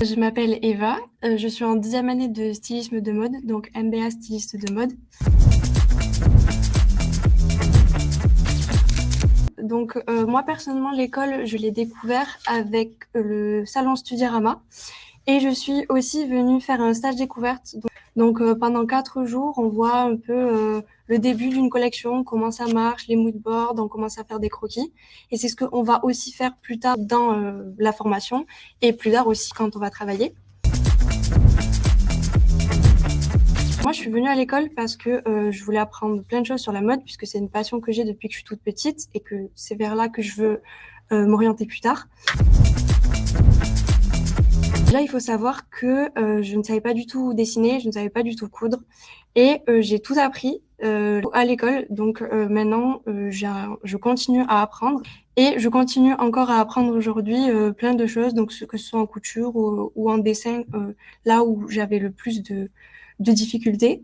Je m'appelle Eva, je suis en 10e année de stylisme de mode, donc MBA styliste de mode. Donc moi personnellement l'école je l'ai découvert avec le salon Studierama et je suis aussi venue faire un stage découverte. Donc pendant 4 jours on voit un peu le début d'une collection, comment ça marche, les mood boards, on commence à faire des croquis et c'est ce qu'on va aussi faire plus tard dans la formation et plus tard aussi quand on va travailler. Moi, je suis venue à l'école parce que je voulais apprendre plein de choses sur la mode, puisque c'est une passion que j'ai depuis que je suis toute petite et que c'est vers là que je veux m'orienter plus tard. Là, il faut savoir que je ne savais pas du tout dessiner, je ne savais pas du tout coudre et j'ai tout appris à l'école. Donc maintenant, je continue à apprendre et je continue encore à apprendre aujourd'hui plein de choses, donc que ce soit en couture ou en dessin, là où j'avais le plus de difficultés.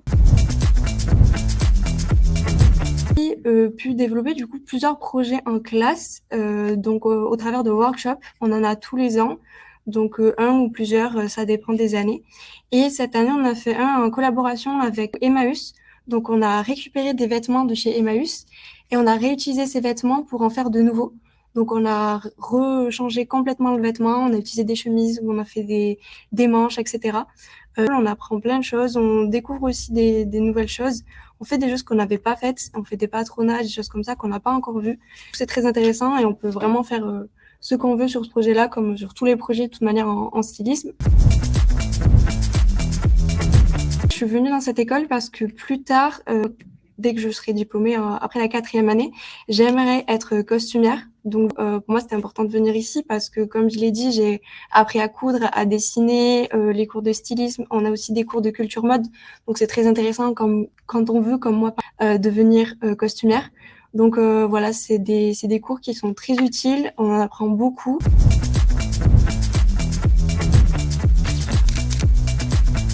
J'ai pu développer du coup plusieurs projets en classe, donc au travers de workshops. On en a tous les ans, donc un ou plusieurs, ça dépend des années. Et cette année, on a fait un en collaboration avec Emmaüs. Donc on a récupéré des vêtements de chez Emmaüs et on a réutilisé ces vêtements pour en faire de nouveaux. Donc on a rechangé complètement le vêtement, on a utilisé des chemises, on a fait des manches, etc. On apprend plein de choses, on découvre aussi des nouvelles choses. On fait des choses qu'on n'avait pas faites, on fait des patronats, des choses comme ça qu'on n'a pas encore vues. C'est très intéressant et on peut vraiment faire ce qu'on veut sur ce projet-là, comme sur tous les projets de toute manière en stylisme. Je suis venue dans cette école parce que plus tard, dès que je serai diplômée après la 4e année, j'aimerais être costumière. Donc pour moi, c'était important de venir ici parce que, comme je l'ai dit, j'ai appris à coudre, à dessiner, les cours de stylisme. On a aussi des cours de culture mode. Donc c'est très intéressant quand on veut, comme moi, devenir costumière. Donc voilà, c'est des cours qui sont très utiles. On en apprend beaucoup.